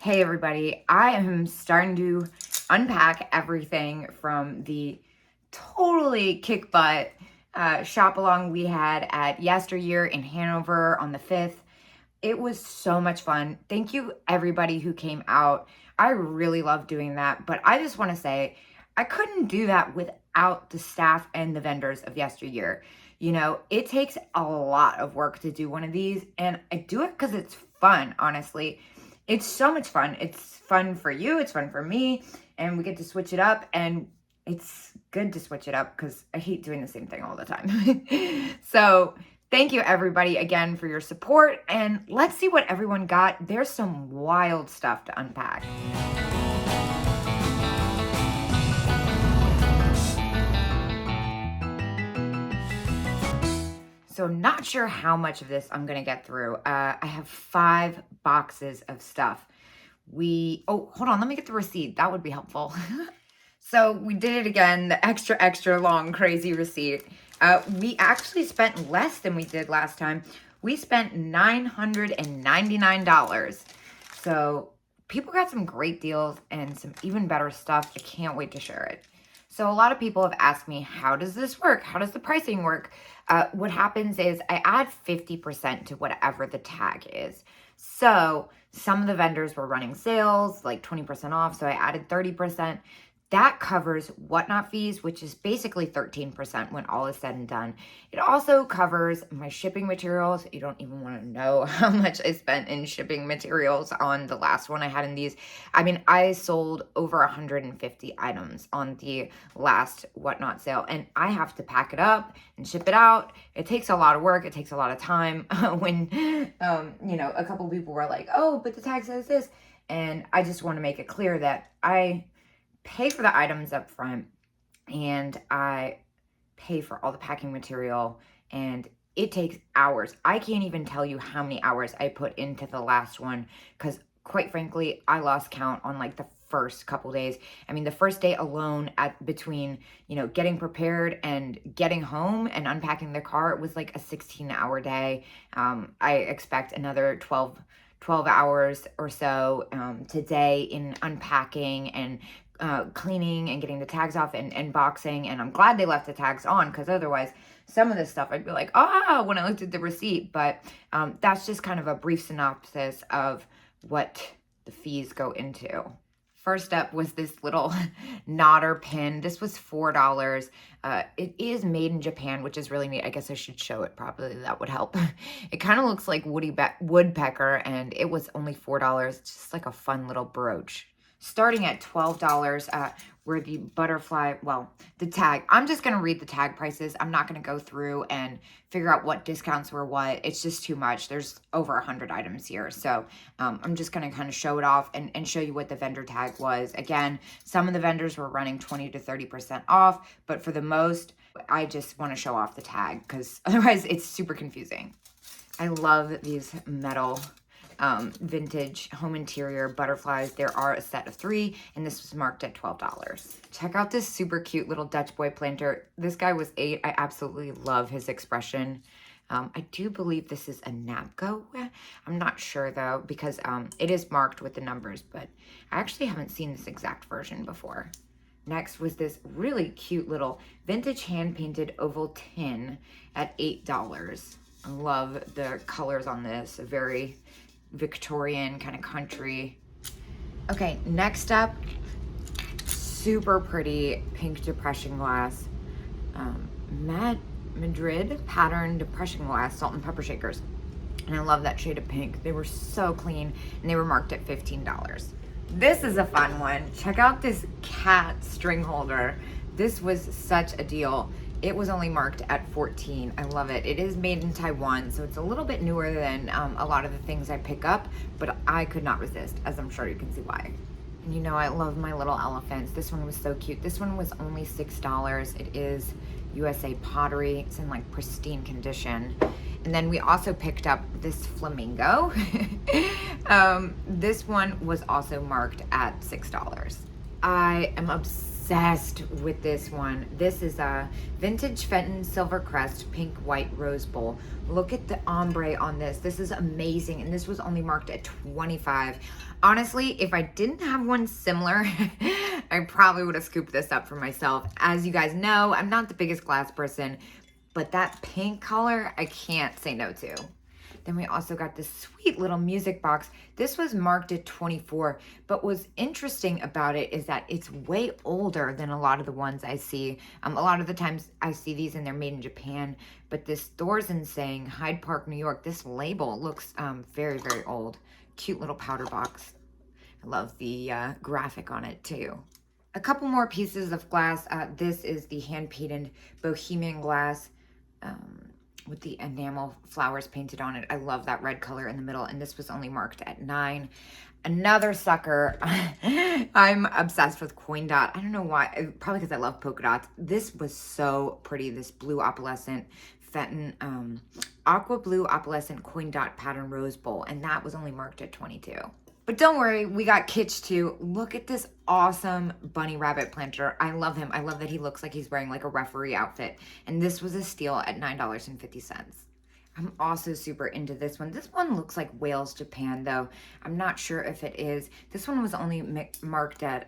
Hey everybody, I am starting to unpack everything from the totally kick butt shop along we had at Yesteryear in Hanover on the 5th. It was so much fun. Thank you everybody who came out. I really love doing that, but I just want to say I couldn't do that without the staff and the vendors of Yesteryear. You know, it takes a lot of work to do one of these, and I do it because it's fun, honestly. It's so much fun. It's fun for you, it's fun for me, and we get to switch it up, and it's good to switch it up because I hate doing the same thing all the time. So thank you everybody again for your support, and let's see what everyone got. There's some wild stuff to unpack. So I'm not sure how much of this I'm gonna get through. I have 5 boxes of stuff. Oh, hold on, let me get the receipt. That would be helpful. So we did it again, the extra long crazy receipt. We actually spent less than we did last time. We spent $999. So people got some great deals and some even better stuff. I can't wait to share it. So a lot of people have asked me, how does this work? How does the pricing work? What happens is I add 50% to whatever the tag is. So some of the vendors were running sales, like 20% off, so I added 30%. That covers whatnot fees, which is basically 13% when all is said and done. It also covers my shipping materials. You don't even want to know how much I spent in shipping materials on the last one I had in these. I mean, I sold over 150 items on the last whatnot sale, and I have to pack it up and ship it out. It takes a lot of work. It takes a lot of time. When, you know, a couple people were like, oh, but the tag says this. And I just want to make it clear that I pay for the items up front, and I pay for all the packing material, and it takes hours. I can't even tell you how many hours I put into the last one, because quite frankly, I lost count on like the first couple days. I mean, the first day alone between, you know, getting prepared and getting home and unpacking the car, it was like a 16-hour day. I expect another 12 hours or so today in unpacking and cleaning and getting the tags off and boxing. And I'm glad they left the tags on, because otherwise some of this stuff I'd be like, when I looked at the receipt. But that's just kind of a brief synopsis of what the fees go into. First up was this little nodder pin. This was $4. It is made in Japan, which is really neat. I guess I should show it properly. That would help. It kind of looks like woodpecker, and it was only $4. It's just like a fun little brooch. Starting at $12 were the butterfly, well, the tag. I'm just going to read the tag prices. I'm not going to go through and figure out what discounts were what. It's just too much. There's over 100 items here. So I'm just going to kind of show it off and show you what the vendor tag was. Again, some of the vendors were running 20 to 30% off, but for the most, I just want to show off the tag because otherwise it's super confusing. I love these metal vintage home interior butterflies. There are a set of 3, and this was marked at $12. Check out this super cute little Dutch boy planter. This guy was 8. I absolutely love his expression. I do believe this is a Napco. I'm not sure though, because it is marked with the numbers, but I actually haven't seen this exact version before. Next was this really cute little vintage hand-painted oval tin at $8. I love the colors on this, very Victorian kind of country. Okay, next up, super pretty pink depression glass, Madrid pattern depression glass salt and pepper shakers, and I love that shade of pink. They were so clean, and they were marked at $15. This is a fun one. Check out this cat string holder. This was such a deal. It was only marked at $14. I love it. It is made in Taiwan, so it's a little bit newer than a lot of the things I pick up, but I could not resist, as I'm sure you can see why. And you know, I love my little elephants. This one was so cute. This one was only $6. It is USA pottery. It's in like pristine condition. And then we also picked up this flamingo. This one was also marked at $6. I am obsessed with this one. This is a vintage Fenton Silver Crest pink white rose bowl. Look at the ombre on this. This is amazing, and this was only marked at 25. Honestly, if I didn't have one similar, I probably would have scooped this up for myself. As you guys know, I'm not the biggest glass person, but that pink color, I can't say no to. Then we also got this sweet little music box. This was marked at 24, but what's interesting about it is that it's way older than a lot of the ones I see. A lot of the times I see these and they're made in Japan, but this Doors and Saying, Hyde Park, New York, this label looks very, very old. Cute little powder box. I love the graphic on it too. A couple more pieces of glass. This is the hand-painted Bohemian glass. With the enamel flowers painted on it. I love that red color in the middle, and this was only marked at 9. Another sucker. I'm obsessed with coin dot. I don't know why, probably because I love polka dots. This was so pretty, this blue opalescent Fenton aqua blue opalescent coin dot pattern rose bowl, and that was only marked at 22. But don't worry, we got Kitsch too. Look at this awesome bunny rabbit planter. I love him. I love that he looks like he's wearing like a referee outfit. And this was a steal at $9.50. I'm also super into this one. This one looks like Wales, Japan though. I'm not sure if it is. This one was only marked at,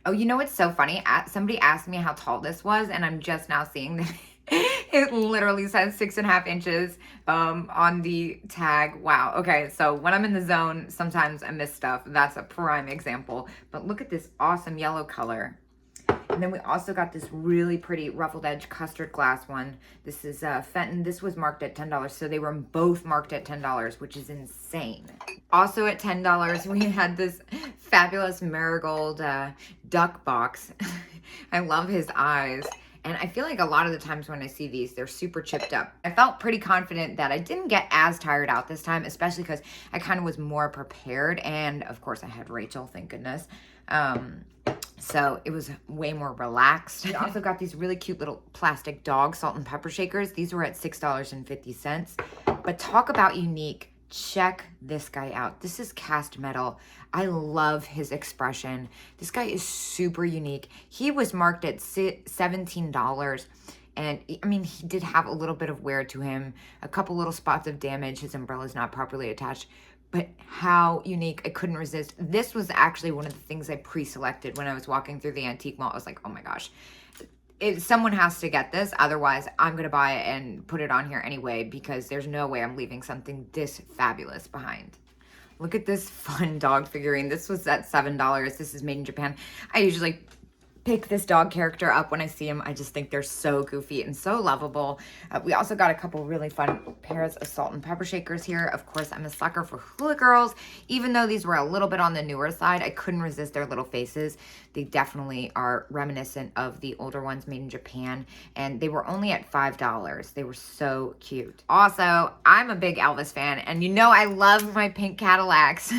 oh, you know what's so funny? Somebody asked me how tall this was, and I'm just now seeing that it literally says 6.5 inches on the tag. Wow. Okay, so when I'm in the zone, sometimes I miss stuff. That's a prime example. But look at this awesome yellow color. And then we also got this really pretty ruffled edge custard glass one. This is Fenton. This was marked at $10. So they were both marked at $10, which is insane. Also at $10, we had this fabulous marigold duck box. I love his eyes. And I feel like a lot of the times when I see these, they're super chipped up. I felt pretty confident that I didn't get as tired out this time, especially because I kind of was more prepared. And of course I had Rachel, thank goodness. So it was way more relaxed. We also got these really cute little plastic dog salt and pepper shakers. These were at $6.50. But talk about unique. Check this guy out. This is cast metal. I love his expression. This guy is super unique. He was marked at $17. And I mean, he did have a little bit of wear to him, a couple little spots of damage. His umbrella's not properly attached, but how unique. I couldn't resist. This was actually one of the things I pre-selected when I was walking through the antique mall. I was like, oh my gosh, someone has to get this. Otherwise, I'm going to buy it and put it on here anyway, because there's no way I'm leaving something this fabulous behind. Look at this fun dog figurine. This was at $7. This is made in Japan. I usually pick this dog character up when I see him. I just think they're so goofy and so lovable. We also got a couple really fun pairs of salt and pepper shakers here. Of course, I'm a sucker for hula girls. Even though these were a little bit on the newer side, I couldn't resist their little faces. They definitely are reminiscent of the older ones made in Japan, and they were only at $5. They were so cute. Also, I'm a big Elvis fan, and you know I love my pink Cadillacs.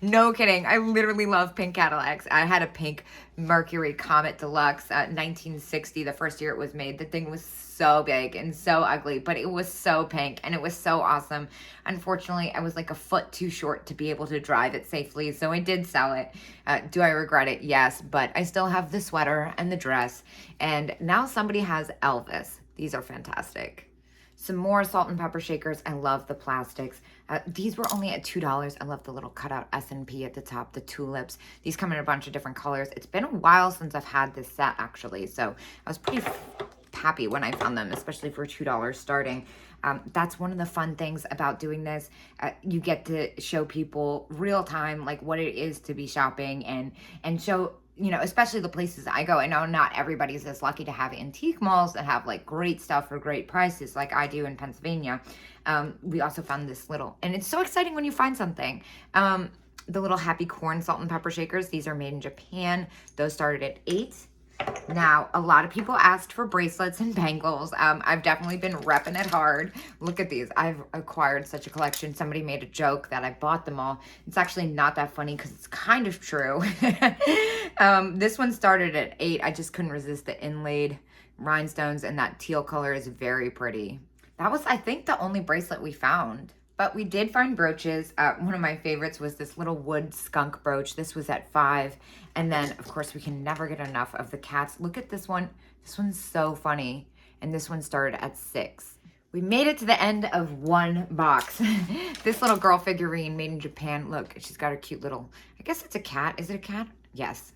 No kidding. I literally love pink Cadillacs. I had a pink Mercury Comet Deluxe 1960, the first year it was made. The thing was so big and so ugly, but it was so pink and it was so awesome. Unfortunately, I was like a foot too short to be able to drive it safely, so I did sell it. Do I regret it? Yes, but I still have the sweater and the dress, and now somebody has Elvis. These are fantastic. Some more salt and pepper shakers. I love the plastics. These were only at $2. I love the little cutout S&P at the top, the tulips. These come in a bunch of different colors. It's been a while since I've had this set, actually, so I was pretty happy when I found them, especially for $2 starting. That's one of the fun things about doing this. You get to show people real time, like what it is to be shopping, and show, you know, especially the places I go. I know not everybody's as lucky to have antique malls that have like great stuff for great prices like I do in Pennsylvania. We also found this little, and it's so exciting when you find something. The little Happy Corn salt and pepper shakers. These are made in Japan. Those started at $8. Now, a lot of people asked for bracelets and bangles. I've definitely been repping it hard. Look at these. I've acquired such a collection. Somebody made a joke that I bought them all. It's actually not that funny because it's kind of true. This one started at $8. I just couldn't resist the inlaid rhinestones, and that teal color is very pretty. That was, I think, the only bracelet we found. But we did find brooches. One of my favorites was this little wood skunk brooch. This was at $5. And then, of course, we can never get enough of the cats. Look at this one. This one's so funny. And this one started at $6. We made it to the end of one box. This little girl figurine made in Japan. Look, she's got a cute little, I guess it's a cat. Is it a cat? Yes.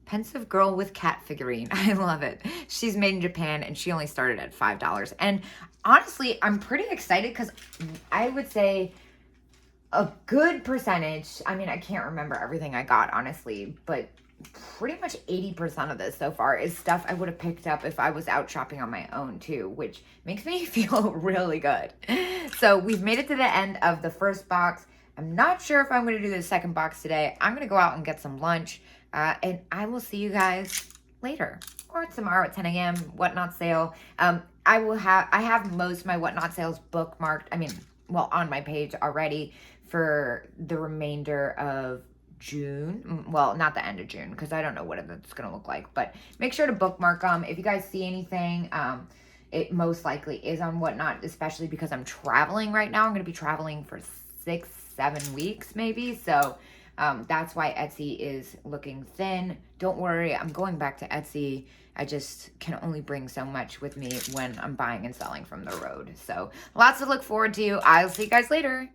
Pensive girl with cat figurine. I love it. She's made in Japan and she only started at $5. And honestly, I'm pretty excited because I would say a good percentage, I mean, I can't remember everything I got, honestly, but pretty much 80% of this so far is stuff I would have picked up if I was out shopping on my own too, which makes me feel really good. So we've made it to the end of the first box. I'm not sure if I'm going to do the second box today. I'm going to go out and get some lunch, and I will see you guys later or tomorrow at 10 a.m. Whatnot sale. I have most of my Whatnot sales bookmarked. I mean, well, on my page already for the remainder of June. Well, not the end of June, because I don't know what it's going to look like, but make sure to bookmark them. If you guys see anything, it most likely is on Whatnot, especially because I'm traveling right now. I'm going to be traveling for 6-7 weeks maybe. So that's why Etsy is looking thin. Don't worry, I'm going back to Etsy. I just can only bring so much with me when I'm buying and selling from the road. So lots to look forward to. I'll see you guys later.